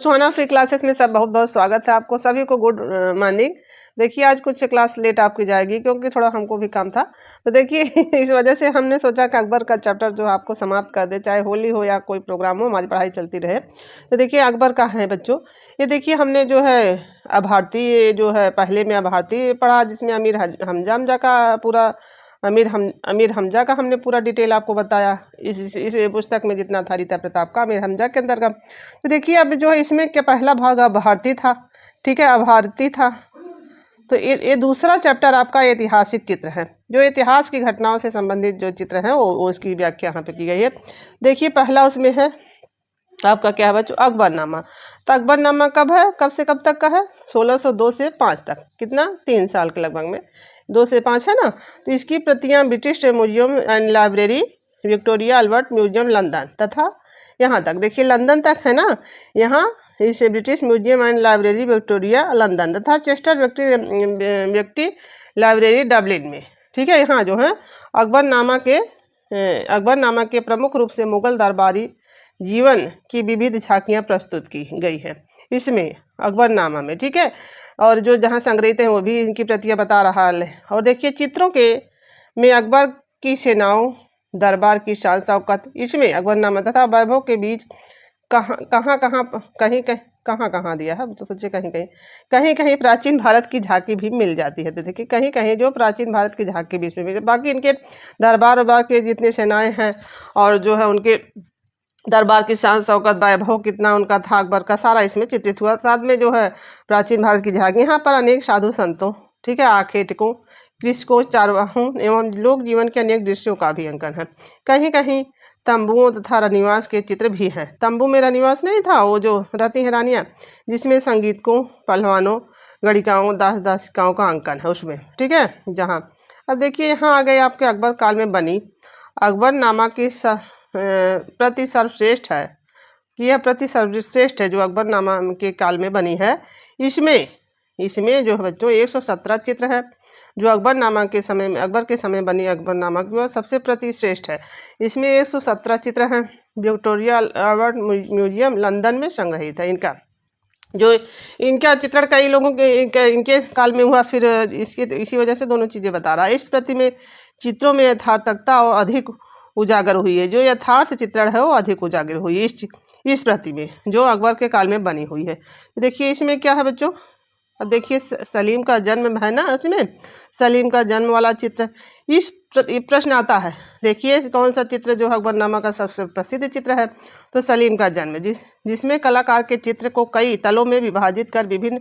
सुहाना free classes में सब बहुत बहुत स्वागत है आपको सभी को। Good morning. देखिए आज कुछ क्लास लेट आपकी जाएगी क्योंकि थोड़ा हमको भी काम था। तो देखिए इस वजह से हमने सोचा कि अकबर का चैप्टर जो आपको समाप्त कर दे, चाहे होली हो या कोई प्रोग्राम हो, हमारी पढ़ाई चलती रहे। तो देखिए अकबर का है बच्चों। ये देखिए हमने जो है अभारती जो है पहले में अभारती पढ़ा, जिसमें हमजा का पूरा अमीर हमजा का हमने पूरा डिटेल आपको बताया। इस पुस्तक में जितना था रीता प्रताप का अमीर हमजा के अंदर का। तो देखिए अब जो है इसमें क्या पहला भाग अभारती था, ठीक है, अभारती था। तो ये दूसरा चैप्टर आपका ऐतिहासिक चित्र है, जो इतिहास की घटनाओं से संबंधित जो चित्र है वो उसकी व्याख्या यहाँ पे की गई है। देखिए पहला उसमें है आपका क्या है बच्चों, अकबरनामा। तो अकबरनामा कब है, कब से कब तक का है? 1602 से 5 तक। कितना? 3 साल के लगभग में। 2 से 5 है ना। तो इसकी प्रतियां British museum and library, Victoria Albert museum London तथा यहाँ तक, देखिए लंदन तक है ना। यहाँ इस British museum and library Victoria London तथा चेस्टर व्यक्ति लाइब्रेरी डबलिन में, ठीक है। यहाँ जो है अकबरनामा के प्रमुख रूप से मुगल दरबारी जीवन की विविध झांकियाँ प्रस्तुत की गई है इसमें अकबरनामा में, ठीक है। और जो जहाँ संग्रहित हैं वो भी इनकी प्रतियां बता रहा है। और देखिए चित्रों के में अकबर की सेनाओं, दरबार की शान शौकत, इसमें अकबरनामा तथा वैभव के बीच कहाँ कहाँ दिया है, तो सोचिए कहीं कहीं प्राचीन भारत की झांकी भी मिल जाती है। तो देखिए कहीं कहीं जो प्राचीन भारत की झांकी बीच में मिल, बाकी इनके दरबार वरबार के जितने सेनाएं हैं और जो है उनके दरबार की शान शौकत, वैभव कितना उनका था अकबर का, सारा इसमें चित्रित हुआ। साथ में जो है प्राचीन भारत की झांकी, यहाँ पर अनेक साधु संतों, ठीक है, आखेटकों, कृषकों, चारवाहों एवं लोक जीवन के अनेक दृश्यों का भी अंकन है। कहीं कहीं तंबुओं तथा रनिवास के चित्र भी हैं। तंबू में रनिवास नहीं था, वो जो रहती हैं रानियाँ, जिसमें संगीतकों, पहलवानों, गणिकाओं, दास दासिकाओं का अंकन है उसमें, ठीक है। जहाँ अब देखिए यहाँ आ गए आपके अकबर काल में बनी अकबरनामा की प्रति सर्वश्रेष्ठ है, कि यह प्रति सर्वश्रेष्ठ है जो अकबरनामा के काल में बनी है। इसमें जो बच्चों 117 चित्र है, जो अकबरनामा के समय में, अकबर के समय बनी अकबरनामा की वह सबसे प्रति श्रेष्ठ है। इसमें 117 चित्र हैं, विक्टोरिया अल्बर्ट म्यूजियम लंदन में संग्रहित है। इनका चित्रण कई लोगों के इनके काल में हुआ, फिर इसी वजह से दोनों चीज़ें बता रहा है। इस प्रति में चित्रों में यथार्थकता और अधिक उजागर हुई है, जो यथार्थ चित्रण है वो अधिक उजागर हुई है इस प्रति में जो अकबर के काल में बनी हुई है। देखिए इसमें क्या है बच्चों, अब देखिए सलीम का जन्म है ना, उसमें सलीम का जन्म वाला चित्र इस प्रश्न आता है। देखिए कौन सा चित्र जो अकबरनामा का सबसे प्रसिद्ध चित्र है, तो सलीम का जन्म, जिसमें कलाकार के चित्र को कई तलों में विभाजित कर विभिन्न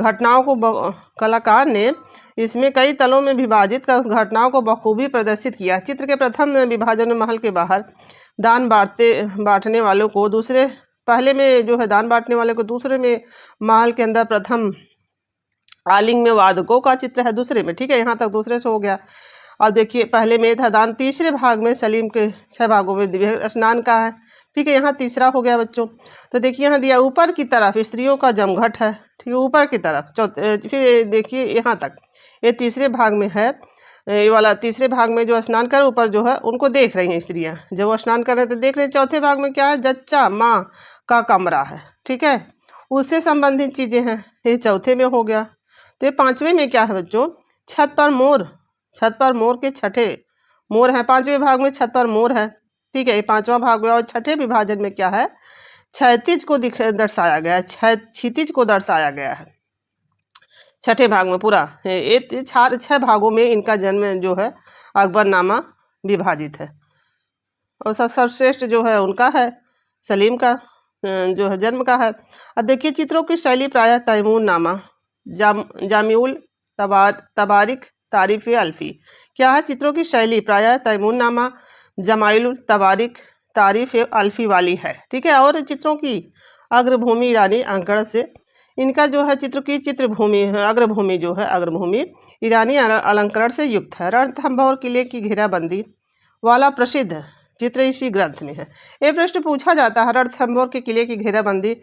घटनाओं को कलाकार ने इसमें कई तलों में विभाजित कर घटनाओं को बखूबी प्रदर्शित किया। चित्र के प्रथम विभाजन में महल के बाहर दान बांटने वालों को, दूसरे पहले में जो है दान बांटने वाले को, दूसरे में महल के अंदर प्रथम आलिंग में वादकों का चित्र है दूसरे में, ठीक है। यहाँ तक दूसरे से हो गया। अब देखिए पहले में था दान, तीसरे भाग में सलीम के 6 भागों में दिव्य स्नान का है, ठीक है। यहाँ तीसरा हो गया बच्चों। तो देखिए यहाँ दिया ऊपर की तरफ स्त्रियों का जमघट है, ठीक है, ऊपर की तरफ। फिर देखिए यहाँ तक ये तीसरे भाग में है, ये वाला तीसरे भाग में जो स्नान कर ऊपर जो है उनको देख रही हैं स्त्रियाँ, जब वो स्नान कर रहे हैं तो देख रहे हैं। चौथे भाग में क्या है, जच्चा माँ का कमरा है, ठीक है, उससे संबंधित चीज़ें हैं, ये चौथे में हो गया। तो ये पांचवें में क्या है बच्चों, छत पर मोर के छठे मोर है, पांचवें भाग में छत पर मोर है, ठीक है, ये पांचवा भाग में। और छठे विभाजन में क्या है, क्षैतिज को दर्शाया गया है, क्षितिज को दर्शाया गया है छठे भाग में पूरा। ये 6 भागों में इनका जन्म जो है अकबरनामा विभाजित है। और सर्वश्रेष्ठ जो है उनका है, सलीम का जो है जन्म का है। अब देखिए चित्रों की शैली प्रायः तैमूर नामा, जामिउल तबारिक, तारीफ अल्फी। क्या है, चित्रों की शैली प्रायः तैमूरनामा, जमाइल तबारिक, तारीफ अल्फी वाली है, ठीक है। और चित्रों की अग्रभूमि ईरानी अंकड़ से, इनका जो है चित्र की चित्रभूमि है, अग्रभूमि जो है अग्रभूमि ईरानी अलंकरण से युक्त है। रणथंभौर किले की घेराबंदी वाला प्रसिद्ध चित्र इसी ग्रंथ में है। ये प्रश्न पूछा जाता है, रणथंभौर के किले की घेराबंदी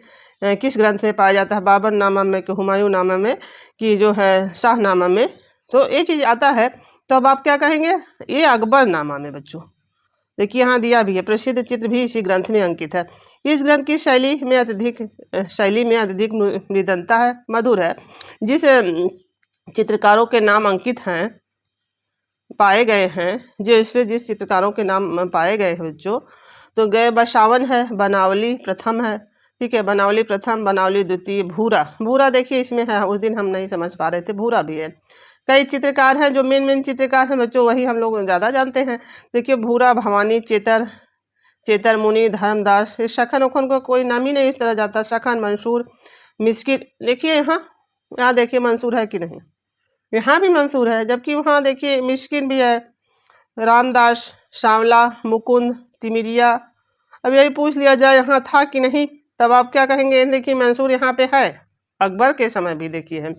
किस ग्रंथ में पाया जाता है, बाबरनामा में कि हुमायूंनामा में कि जो है शाहनामा में। तो ये चीज़ आता है, तो अब आप क्या कहेंगे, ये अकबरनामा में बच्चों, देखिए यहाँ दिया भी है, प्रसिद्ध चित्र भी इसी ग्रंथ में अंकित है। इस ग्रंथ की शैली में अत्यधिक मृदनता है, मधुर है। जिस चित्रकारों के नाम अंकित हैं, पाए गए हैं, जिस चित्रकारों के नाम पाए गए हैं बच्चों, तो गए बसावन है, बनावली प्रथम है, ठीक है, बनावली प्रथम, बनावली द्वितीय, भूरा देखिए इसमें है, उस दिन हम नहीं समझ पा रहे थे, भूरा भी है। कई चित्रकार हैं जो मेन चित्रकार हैं बच्चों, वही हम लोग ज़्यादा जानते हैं। देखिए भूरा, भवानी, चेतर मुनि, धर्मदास, शखन उखन को कोई नाम ही नहीं इस तरह जाता, शखन, मंसूर, मिस्किन। देखिए यहाँ देखिए मंसूर है कि नहीं, यहाँ भी मंसूर है, जबकि वहाँ देखिए मिस्किन भी है, रामदास, सांवला, मुकुंद, तिमिरिया। अब यही पूछ लिया जाए यहाँ था कि नहीं, तब आप क्या कहेंगे? देखिए मंसूर यहाँ पे है, अकबर के समय भी देखिए है,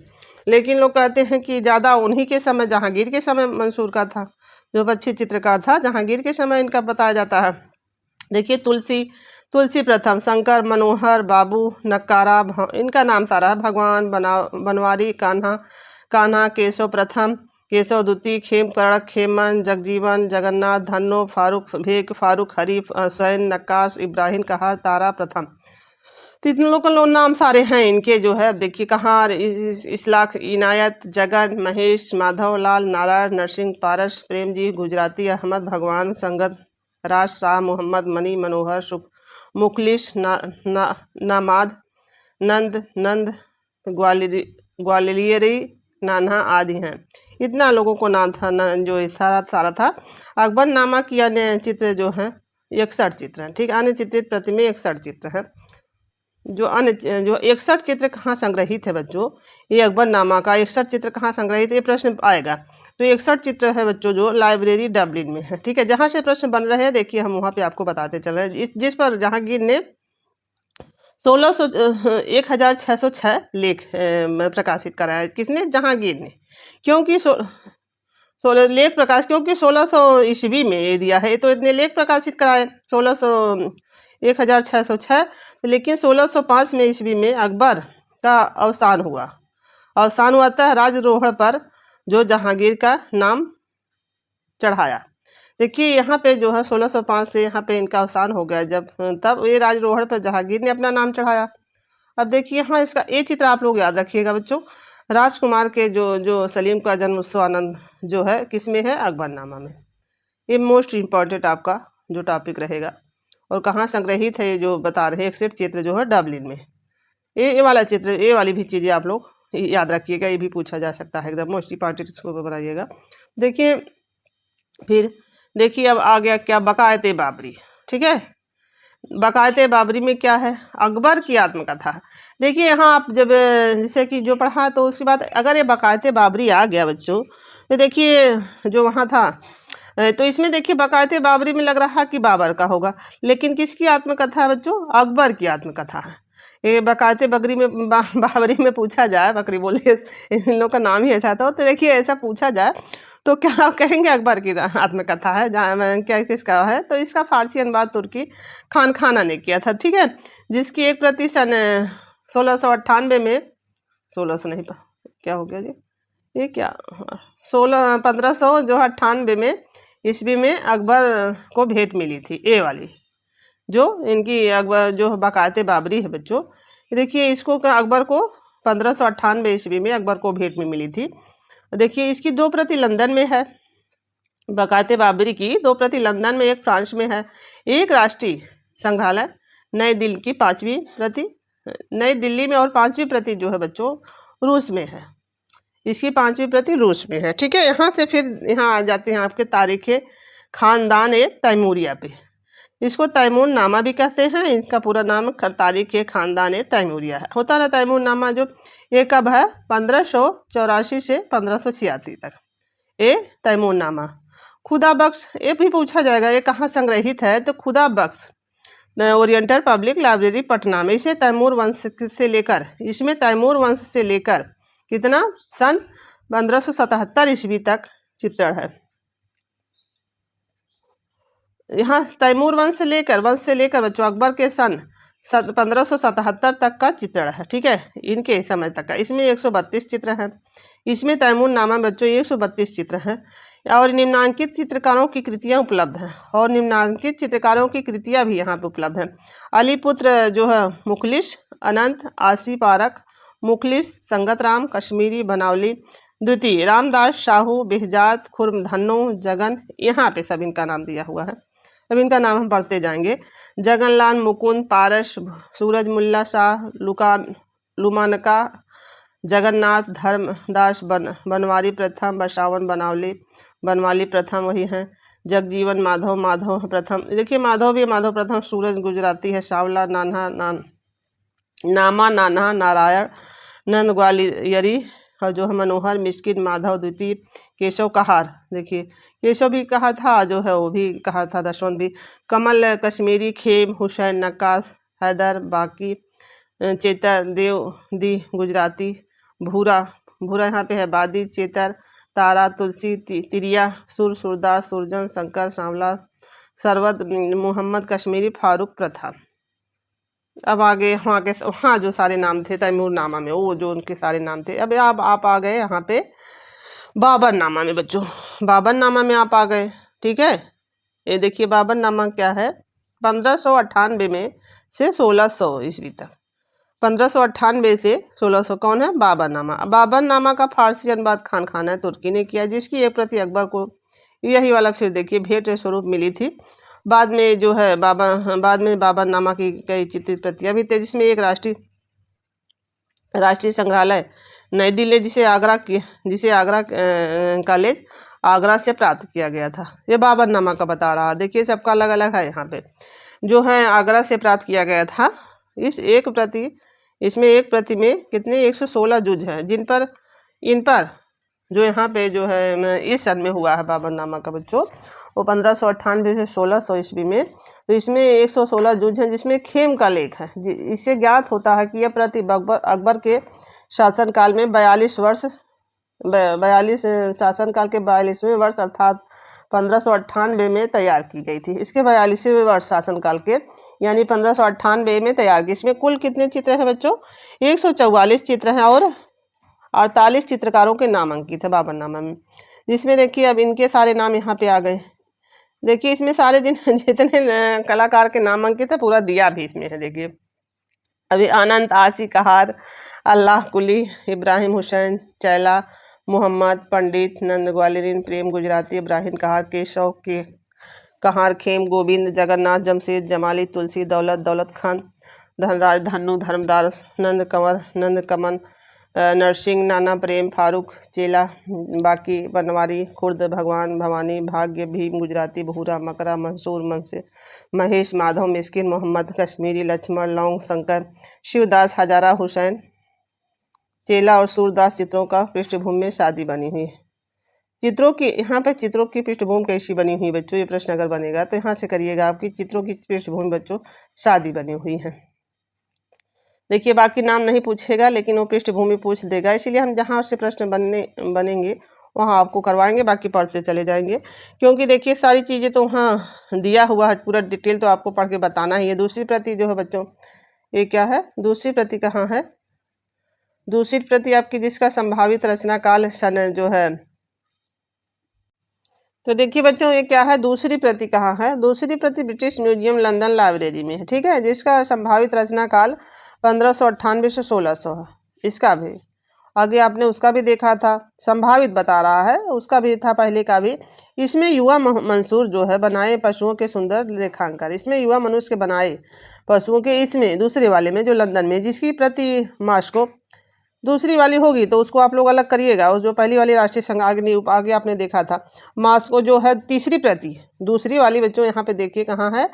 लेकिन लोग कहते हैं कि ज़्यादा उन्हीं के समय, जहांगीर के समय मंसूर का था, जो अच्छे चित्रकार था, जहांगीर के समय इनका बताया जाता है। देखिए तुलसी प्रथम, शंकर, मनोहर, बाबू, नक्कारा, इनका नाम सारा है, भगवान, बनवारी, कान्हा, केशव प्रथम, केशव द्वितीय, खेमकरण, खेमन, जगजीवन, जगन्नाथ, धन्नो, फारूक भेक, फारूक हरी, हुसैन, नक्काश, इब्राहिम कहार, तारा प्रथम। तो इन लोगों के नाम सारे हैं इनके जो है। देखिए कहार, इस्लाख, इनायत, जगन, महेश, माधव लाल, नारायण, नरसिंह, पारस, प्रेम जी, गुजराती, अहमद, भगवान, संगत, राज, शाह, मोहम्मद, मनी, मनोहर, मुखलिस, नामाद, नंद, ग्वालियरी, नान्हा आदि हैं। इतना लोगों को नाम था जो सारा था। अकबर नामा की अन्य चित्र जो हैं 61 चित्र हैं, ठीक, अन्य चित्रित प्रति में 61 चित्र हैं। जो 61 चित्र कहाँ संग्रहित है बच्चों, ये अकबरनामा का 61 चित्र कहाँ संग्रहित है, ये प्रश्न आएगा। तो 61 चित्र है बच्चों जो लाइब्रेरी डबलिन में है, ठीक है, जहाँ से प्रश्न बन रहे हैं देखिए हम वहाँ पे आपको बताते चल रहे हैं। जिस पर जहांगीर ने 1606 लेख प्रकाशित कराया। किसने? जहांगीर ने। क्योंकि 16 लेख प्रकाश, क्योंकि 1600 ईस्वी में ये दिया है, तो इतने लेख प्रकाशित कराए 1606, लेकिन 1605 में ईस्वी में अकबर का अवसान हुआ था राजरोहण पर, जो जहांगीर का नाम चढ़ाया। देखिए यहाँ पे जो है 1605 से यहाँ पे इनका अवसान हो गया, जब तब ये राजरोहण पर जहांगीर ने अपना नाम चढ़ाया। अब देखिए यहाँ इसका ये चित्र आप लोग याद रखिएगा बच्चों, राजकुमार के जो सलीम का जन्म उत्सव आनंद जो है किसमें है? अकबरनामा में। ये मोस्ट इम्पॉर्टेंट आपका जो टॉपिक रहेगा। और कहाँ संग्रहित है जो बता रहे हैं 61 चित्र जो है डबलिन में। ये वाला चित्र, ये वाली भी चीज़ें आप लोग याद रखिएगा, ये भी पूछा जा सकता है, एकदम मोस्ट इम्पॉर्टेंट इसको बनाइएगा। देखिए फिर देखिए अब आ गया क्या? बकायत बाबरी, ठीक है। बकायत बाबरी में क्या है? अकबर की आत्मकथा। देखिए यहाँ आप जब जैसे कि जो पढ़ा तो उसके बाद अगर ये बकायत बाबरी आ गया बच्चों, तो देखिए जो वहाँ था, तो इसमें देखिए बकायत बाबरी में लग रहा कि बाबर का होगा, लेकिन किसकी आत्मकथा है बच्चों? अकबर की आत्मकथा है। ये बकायत बकरी में बाबरी में पूछा जाए, बकरी बोलिए इन लोग का नाम ही ऐसा था, तो देखिए ऐसा पूछा जाए तो क्या कहेंगे? अकबर की आत्मकथा है। जहाँ क्या किसका है? तो इसका फारसी अनुवाद तुर्की खाना ने किया था, ठीक है, जिसकी एक प्रति सन 1698 में 1600 नहीं, क्या हो गया जी, ये क्या 1500 जो 98 में ईस्वी में अकबर को भेंट मिली थी, ये वाली जो इनकी अकबर जो बकायत बाबरी है बच्चों। देखिए इसको अकबर को 1598 ईस्वी में अकबर को भेंट में मिली थी। देखिए इसकी 2 प्रति लंदन में है, बकायत बाबरी की 2 प्रति लंदन में, एक फ्रांस में है, एक राष्ट्रीय संग्रहालय नई दिल्ली की 5वीं प्रति, नई दिल्ली में, और 5वीं प्रति जो है बच्चों रूस में है, इसकी 5वीं प्रति रूस में है, ठीक है। यहाँ से फिर यहाँ आ जाते हैं आपके तारीख खानदान तैमूरिया पे। इसको तैमूर नामा भी कहते हैं, इनका पूरा नाम तारीख खानदान तैमूरिया है। होता ना तैमूर नामा जो, ये कब है? 1584 से 1586 तक ये तैमूर नामा। खुदा बख्श, ये भी पूछा जाएगा ये कहाँ संग्रहित है, तो खुदा बख्श ओरिएंटल पब्लिक लाइब्रेरी पटना में। इसे तैमूर वंश से लेकर, इसमें तैमूर वंश से लेकर कितना सन 1577 ईस्वी तक चित्रण है। यहाँ तैमूर वंश से लेकर बच्चों अकबर के सन 1577 तक का चित्रण है, ठीक है, इनके समय तक का। इसमें 132 चित्र हैं। इसमें तैमूर नामा बच्चों 132 चित्र हैं। और निम्नांकित चित्रकारों की कृतियां उपलब्ध हैं, और निम्नांकित चित्रकारों की कृतियां भी यहाँ पे उपलब्ध हैं। अलीपुत्र जो है मुखलिस, अनंत, आसी पारक, मुखलिस, संगतराम, कश्मीरी, बनावली द्वितीय, रामदास, साहू, बेहजात, खुर्मधन्नो, जगन, यहाँ पे सब इनका नाम दिया हुआ है। अब इनका नाम हम पढ़ते जाएंगे। जगनलाल, मुकुंद, पारस, सूरज मुल्ला शाह, लुमानका, जगन्नाथ, धर्मदास, बनवारी प्रथम, बसावन, बनवाली प्रथम वही हैं। जगजीवन, माधव प्रथम, देखिए माधव भी माधव प्रथम। सूरज गुजराती है। सावला, नामा, नाना, नारायण, नंद ग्वालियरी, और जो है मनोहर, मिस्किन, माधव द्वितीय। केशव कहार, देखिए केशव भी कहार था, जो है वो भी कहार था, दशवंत भी। कमल कश्मीरी, खेम, हुसैन नक्काश, हैदर, बाकी, चेतर, देव दी गुजराती, भूरा यहाँ पे है, बादी, चेतर, तारा, तुलसी, तिरिया, सूरदास, सुरजन, शंकर, सांवला, सरवत, मोहम्मद कश्मीरी, फारूक प्रथा। अब आगे वहाँ जो सारे नाम थे तैमूर नामा में, वो जो उनके सारे नाम थे। अब आप आ गए यहाँ पे बाबर नामा में बच्चों। बाबर नामा में आप आ गए, ठीक है। ये देखिए बाबर नामा क्या है, 1598 में से 1600 ईस्वी तक, 1598 से 1600 कौन है, बाबर नामा। बाबर नामा का फारसी अनुवाद खान खाना तुर्की ने किया, जिसकी एक प्रति अकबर को यही वाला फिर देखिए भेंट स्वरूप मिली थी। बाद में जो है बाबर नामा की कई चित्रित प्रतियां भी थे, जिसमें एक राष्ट्रीय संग्रहालय नई दिल्ली, जिसे आगरा कॉलेज आगरा से प्राप्त किया गया था। ये बाबर नामा का बता रहा, देखिए सबका अलग अलग है। यहाँ पे जो है आगरा से प्राप्त किया गया था। इसमें एक प्रति में कितने 116 जुज हैं, इन पर जो यहाँ पे जो है इस सन में हुआ है बाबर नामा का बच्चों, वो 1598 से 1600 ईस्वी में। तो इसमें 116 जुज हैं, जिसमें खेम का लेख है। इससे ज्ञात होता है कि यह प्रति अकबर के शासनकाल में 42 शासनकाल के 42वें वर्ष अर्थात 1598 में तैयार की गई थी। इसके 42वें वर्ष शासनकाल के यानी 1598 में तैयार की। इसमें कुल कितने चित्र हैं बच्चों, 144 चित्र हैं और 48 चित्रकारों के नाम अंकित है बाबरनामा में। जिसमें देखिए अब इनके सारे नाम यहाँ पे आ गए। देखिए इसमें सारे जितने कलाकार के नाम अंकित है पूरा दिया भी इसमें है। देखिए अभी अनंत, आसी कहार, अल्लाह कुली, इब्राहिम हुसैन, चैला, मोहम्मद, पंडित, नंद ग्वालियरीन, प्रेम गुजराती, इब्राहिम कहार, केशव के कहार, खेम, गोविंद, जगन्नाथ, जमशेद, जमाली, तुलसी, दौलत खान, धनराज, धन्नू, धर्मदास, नंद कमन, नरसिंह, नाना, प्रेम, फारूक, चेला, बाकी, बनवारी, खुर्द, भगवान, भवानी, भाग्य, भीम, गुजराती, भूरा, मकरा, मंसूर, महेश, माधव, मिस्किन, मोहम्मद कश्मीरी, लक्ष्मण, लौंग, शंकर, शिवदास, हजारा, हुसैन, चेला और सूरदास चित्रों का पृष्ठभूमि में शादी बनी हुई है। चित्रों की पृष्ठभूमि कैसी बनी हुई बच्चों, ये प्रश्न अगर बनेगा तो यहाँ से करिएगा। आपकी चित्रों की पृष्ठभूमि बच्चों शादी बनी हुई है। देखिए बाकी नाम नहीं पूछेगा, लेकिन वो पृष्ठभूमि पूछ देगा, इसीलिए हम जहाँ से प्रश्न बनेंगे वहाँ आपको करवाएंगे, बाकी पढ़ते चले जाएंगे। क्योंकि देखिए सारी चीज़ें तो वहाँ दिया हुआ है, पूरा डिटेल तो आपको पढ़ के बताना ही है। दूसरी प्रति जो है बच्चों, ये क्या है, दूसरी प्रति कहाँ है, दूसरी प्रति आपकी जिसका संभावित रचना काल सन जो है, तो देखिए बच्चों ये क्या है, दूसरी प्रति कहाँ है, दूसरी प्रति ब्रिटिश म्यूजियम लंदन लाइब्रेरी में है, ठीक है, जिसका संभावित रचना काल 1598 से 1600 है। इसका भी आगे आपने उसका भी देखा था, संभावित बता रहा है, उसका भी था पहले का भी। इसमें युवा मंसूर जो है बनाए पशुओं के सुंदर रेखांकन, इसमें युवा मनुष्य के बनाए पशुओं के, इसमें दूसरे वाले में जो लंदन में, जिसकी प्रति मास्को दूसरी वाली होगी तो उसको आप लोग अलग करिएगा। और जो पहली वाली राष्ट्रीय संघ आगे आपने देखा था, मास्को जो है तीसरी प्रति, दूसरी वाली बच्चों यहाँ पे देखिए कहाँ है,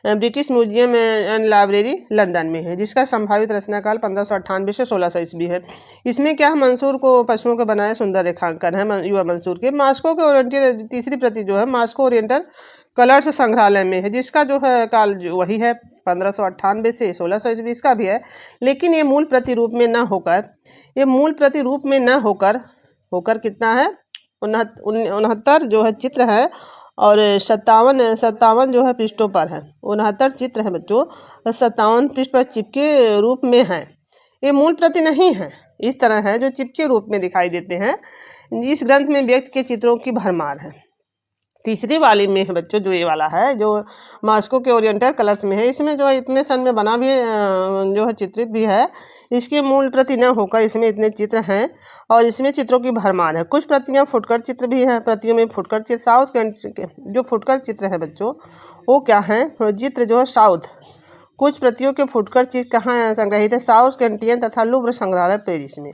British museum and library London में है, जिसका संभावित रचनाकाल 1598 से 1600 ईस्वी है। इसमें क्या है, मंसूर को पशुओं के बनाए सुंदर रेखांकन है युवा मंसूर के। मास्को के ओरिएंटल तीसरी प्रति जो है मास्को ओरिएंटल कलर्स संग्रहालय में है, जिसका जो है काल वही है 1598 से 1600 ईस्वी, इसका भी है। लेकिन ये मूल प्रति रूप में न होकर कितना है, 69 जो है चित्र है और 57 जो है पृष्ठों पर है, 69 चित्र है बच्चों, 57 पृष्ठ पर चिपके रूप में है। ये मूल प्रति नहीं है, इस तरह है जो चिपके रूप में दिखाई देते हैं। इस ग्रंथ में व्यक्ति के चित्रों की भरमार है। तीसरी वाली में है बच्चों जो ये वाला है, जो मॉस्को के ओरिएंटल कलर्स में है, इसमें जो है इतने सन में बना भी जो है चित्रित भी है। इसकी मूल प्रति न होकर इसमें इतने चित्र हैं और इसमें चित्रों की भरमार है। कुछ प्रतियां फुटकर चित्र भी हैं, प्रतियों में फुटकर चित्र साउथ के जो फुटकर चित्र है बच्चों वो क्या है, चित्र जो है साउथ। कुछ प्रतियों के फुटकर चित्र कहाँ संग्रहित है, साउथ कैंटियन तथा लूव्र संग्रहालय पेरिस में,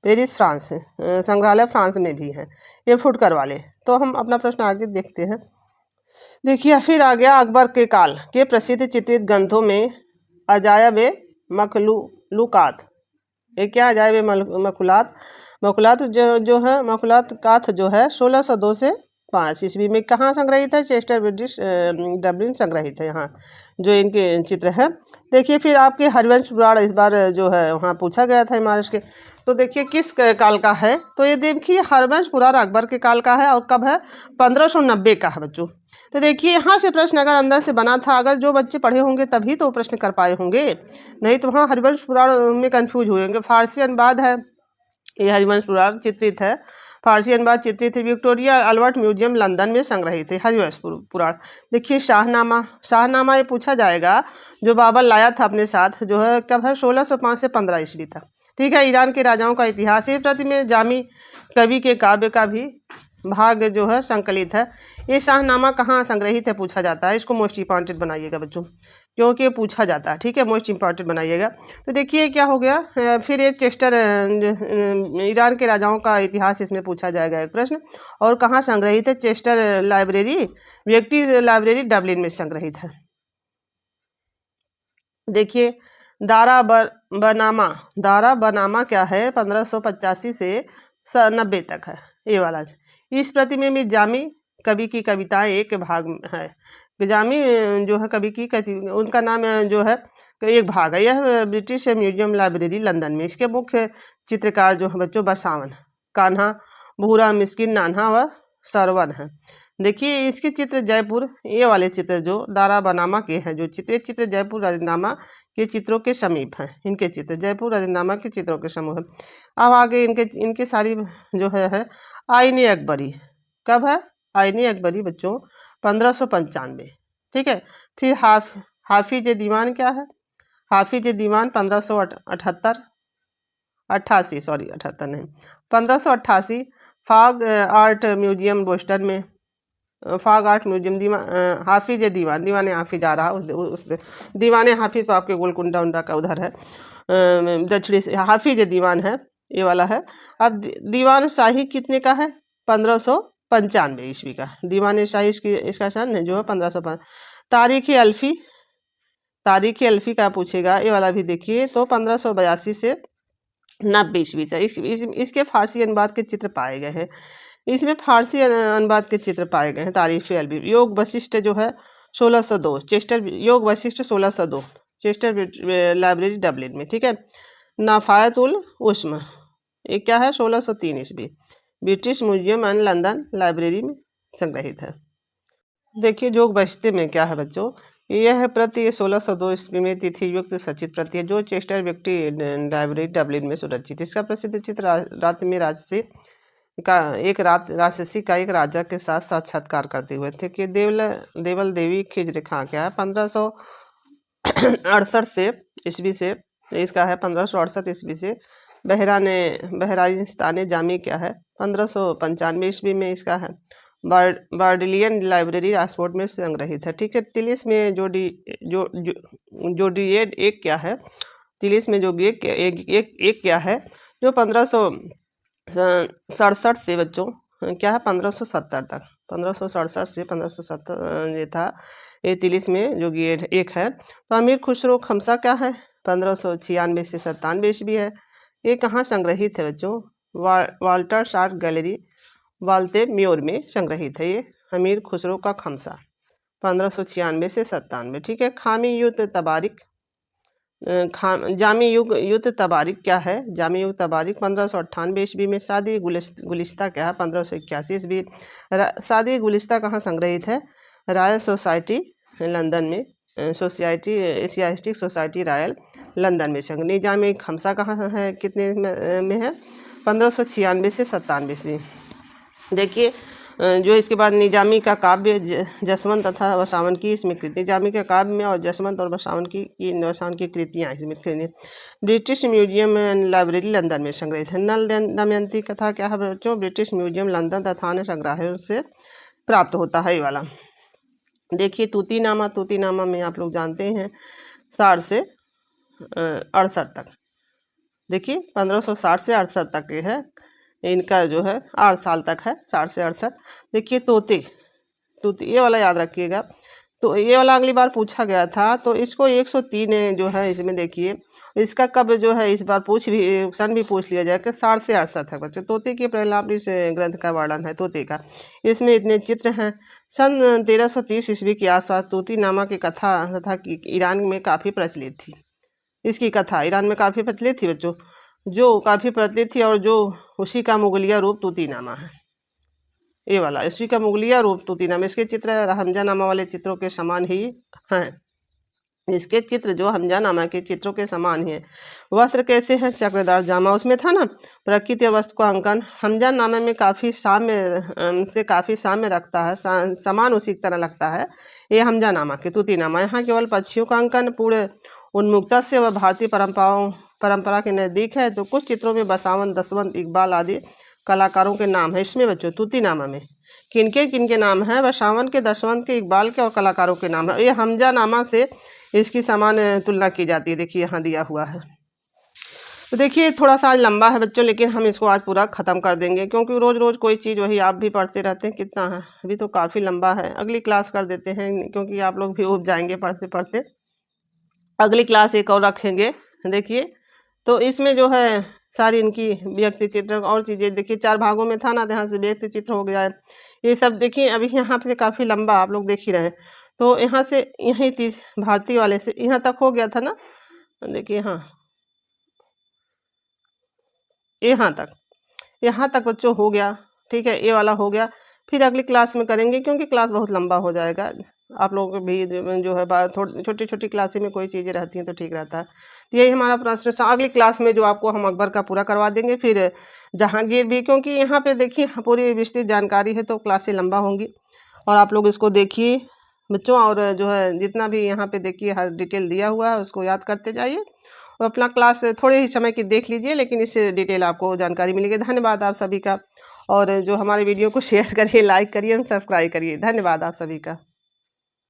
पेरिस फ्रांस संग्रहालय फ्रांस में भी है ये फुटकर वाले। तो हम अपना प्रश्न आगे देखते हैं। देखिए फिर आ गया अकबर के काल के प्रसिद्ध चित्रित ग्रंथों में अजायब मखलूकात। ये क्या अजायब मखलूकात, मखलूकात जो है मखलूकात काथ जो है 1602 से 5 ईस्वी में कहाँ संग्रहित है, चेस्टर ब्रिटिश डब्लिन संग्रहित है यहाँ जो इनके चित्र है। देखिए फिर आपके हरिवंश पुराण इस बार जो है वहाँ पूछा गया था महाराज के। तो देखिए किस काल का है, तो ये देखिए हरिवंश पुराण अकबर के काल का है और कब है, 1590 का है बच्चों। तो देखिए यहाँ से प्रश्न अगर अंदर से बना था, अगर जो बच्चे पढ़े होंगे तभी तो प्रश्न कर पाए होंगे, नहीं तो वहाँ हरिवंश पुराण में कंफ्यूज हुए होंगे। फारसी अनुवाद है ये हरिवंश पुराण चित्रित है, फारसी अनुवाद चित्रित है, विक्टोरिया अल्बर्ट म्यूजियम लंदन में संग्रहित है हरिवंश पुराण। देखिए शाहनामा, शाहनामा ये पूछा जाएगा जो बाबर लाया था अपने साथ, जो है कब है, 1605 से 15 ईस्वी तक। ठीक है, ईरान के राजाओं का इतिहास। ये प्रति में जामी कवि के काव्य का भी भाग जो है संकलित है। ये शाहनामा कहाँ संग्रहित है पूछा जाता है, इसको मोस्ट इंपॉर्टेंट बनाइएगा बच्चों क्योंकि ये पूछा जाता है। ठीक है, मोस्ट इंपॉर्टेंट बनाइएगा। तो देखिए क्या हो गया, फिर एक चेस्टर ईरान के राजाओं का इतिहास इसमें पूछा जाएगा एक प्रश्न, और कहाँ संग्रहित है, चेस्टर लाइब्रेरी, व्यक्ति लाइब्रेरी डबलिन में संग्रहित है। देखिए दारा बनामा, दारा बनामा क्या है, 1585 से 90 तक है ये वाला। इस प्रति में भी जामी कवि की कविताएं एक भाग है। जामी जो है कवि की उनका नाम जो है एक भाग है। यह ब्रिटिश म्यूजियम लाइब्रेरी लंदन में। इसके मुख्य चित्रकार जो है बच्चों बसावन, कान्हा, भूरा, मिस्किन, नान्हा व सरवन है। देखिए इसके चित्र जयपुर, ये वाले चित्र जो दारा बनामा के हैं, जो चित्र जयपुर राजनामा के चित्रों के समीप हैं। इनके चित्र जयपुर राजनामा के चित्रों के समूह है। अब आगे इनके सारी जो है आईने अकबरी, कब है, आईने अकबरी बच्चों 1595। ठीक है, फिर हाफिज दीवान क्या है, हाफिज दीवान 1578 88 सॉरी 78 नहीं 1588, फाग आर्ट म्यूजियम बोस्टन में, फाग आर्ट म्यूजियम हाफिज दीवान, दीवाने हाफिज आ रहा उस दीवाने हाफिज तो आपके गोलकुंडा उंडा का उधर है दक्षिणी से, हाफिज दीवान है ये वाला है। अब दीवान शाही कितने का है, 1595 ईस्वी का दीवान शाही इसका सन है जो है 1505। तारीख अल्फी, तारीख अल्फी का पूछेगा ये वाला भी देखिए, तो 1582 से 90 ईस्वी से। इसके फारसी अनुवाद के चित्र पाए गए हैं, इसमें फारसी अनुवाद के चित्र पाए गए हैं। तारीफ अल्फी, योग वशिष्ठ जो है 1602, चेस्टर योग वशिष्ठ 1602, चेस्टर लाइब्रेरी डबलिन में। ठीक है, नाफायतुल उस्म ये क्या है, 1603 ईस्वी, British museum and London library में संग्रहित है। देखिए जोग बस्ते में क्या है बच्चों, यह प्रति 1602 ईस्वी में तिथि युक्त सचित प्रति है जो चेस्टर व्यक्ति लाइब्रेरी डबलिन में सुरक्षित। इसका प्रसिद्ध चित्र रात में राजसी का एक राजा के साथ साक्षात्कार करते हुए थे कि देवल देवी खिज रेखा क्या है, 1568 से ईस्वी से, इसका है 1568 ईस्वी से। बहराइस्तान जामी क्या है, 1595 ईस्वी में इसका है। बार्डिलियन लाइब्रेरी ऑक्सफोर्ड में संग्रहित है। ठीक है, तिलिस में जोडिएड एक क्या है, तिलिस में जो एक क्या है जो 1567 से बच्चों क्या है 1570 तक, 1567 से 1570 ये था, ये तिलिस में जो एक है। तो अमीर खुसरो खमसा क्या है, 1596 से 97 ईस्वी है। ये कहाँ संग्रहित है बच्चों, वाल्टर शार्ट गैलरी वाल्ते म्योर में संग्रहित है ये अमीर खुसरो का खमसा 1596 से 97। ठीक है, खामी युद्ध तबारिक, जामी युद्ध तबारिक क्या है, जामी युद्ध तबारिक 1598 ईस्वी में। शादी गुलिस्ता क्या है, 1581 ईस्वी। शादी गुलिस्ता कहाँ संग्रहित है, रॉयल सोसाइटी लंदन में, society Asiatic society royal London में संग। निजामी खमसा कहाँ है, कितने में है, 1596 से 97 ईस्वी। देखिए जो इसके बाद निजामी का काव्य जसवंत तथा बसावन की इसमें कृति, निजामी के काव्य में और जसवंत और बसावन की कृतियाँ इसमें ब्रिटिश म्यूजियम लाइब्रेरी लंदन में संग्रहित है। नल दमयंती कथा क्या है बच्चों, ब्रिटिश म्यूजियम लंदन तथा अन्य संग्रहालयों से प्राप्त होता है ये वाला। देखिए तूतीनामा में आप लोग जानते हैं 60 से 68 तक, देखिए 1560 से 68 तक ये है, इनका जो है 8 साल तक है, 60 से 68। देखिए तूती ये वाला याद रखिएगा, तो ये वाला अगली बार पूछा गया था, तो इसको 103 जो है इसमें देखिए इसका कब जो है इस बार सन भी पूछ लिया जाए कि 60 से 68 तक बच्चे। तोते के प्रहलाद इस ग्रंथ का वर्णन है तोते का, इसमें इतने चित्र हैं। सन 1330 ईस्वी के आसपास तूतीनामा की कथा तथा ईरान में काफ़ी प्रचलित थी। इसकी कथा ईरान में काफ़ी प्रचलित थी बच्चों, जो काफ़ी प्रचलित थी, और जो उसी का मुगलिया रूप तूतीनामा है ये वाला, इसी का मुगलिया रूप तूतीनामा। इसके चित्र हमजानामा वाले चित्रों के समान ही हैं, इसके चित्र जो हमजानामा के चित्रों के समान ही है। वस्त्र कैसे हैं, चक्रदार जामा, उसमें था ना प्रकृति और वस्तु का अंकन, हमजानामा में काफ़ी साम्य रखता है, समान उसी की तरह लगता है ये हमजानामा के तूतीनामा। यहाँ केवल पक्षियों का अंकन पूरे उन्मुक्ता से व भारतीय परंपरा के नज़दीक है। तो कुछ चित्रों में बसावन, दसवंत, इकबाल आदि कलाकारों के नाम है इसमें बच्चों तूतीनामा में। किनके नाम हैं, बसावन के, दसवंत के, इकबाल के और कलाकारों के नाम है। ये हमजानामा से इसकी समान तुलना की जाती है, देखिए यहाँ दिया हुआ है। तो देखिए थोड़ा सा आज लंबा है बच्चों, लेकिन हम इसको आज पूरा ख़त्म कर देंगे, क्योंकि रोज़ रोज़ कोई चीज़ वही आप भी पढ़ते रहते हैं। कितना है अभी तो काफ़ी लंबा है, अगली क्लास कर देते हैं, क्योंकि आप लोग भी उब जाएंगे पढ़ते पढ़ते। अगली क्लास एक और रखेंगे। देखिए तो इसमें जो है सारी इनकी व्यक्ति चित्र और चीज़ें, देखिए 4 भागों में था ना, यहाँ से व्यक्ति चित्र हो गया है ये सब। देखिए अभी यहाँ पे काफ़ी लंबा आप लोग देख ही रहे हैं, तो यहाँ से यही चीज़ भारतीय वाले से यहाँ तक हो गया था ना, देखिए हाँ यहाँ तक बच्चों हो गया, ठीक है, ये वाला हो गया। फिर अगली क्लास में करेंगे, क्योंकि क्लास बहुत लंबा हो जाएगा। आप लोग भी जो है छोटी छोटी क्लासें में कोई चीज़ें रहती हैं तो ठीक रहता है। तो यही हमारा प्रश्न, अगली क्लास में जो आपको हम अकबर का पूरा करवा देंगे, फिर जहांगीर भी, क्योंकि यहाँ पे देखिए पूरी विस्तृत जानकारी है, तो क्लासें लंबा होंगी। और आप लोग इसको देखिए बच्चों, और जो है जितना भी यहाँ पे देखिए हर डिटेल दिया हुआ है उसको याद करते जाइए, और अपना क्लास थोड़े ही समय की देख लीजिए, लेकिन इससे डिटेल आपको जानकारी मिलेगी। धन्यवाद आप सभी का, और जो हमारे वीडियो को शेयर करिए, लाइक करिए और सब्सक्राइब करिए। धन्यवाद आप सभी का।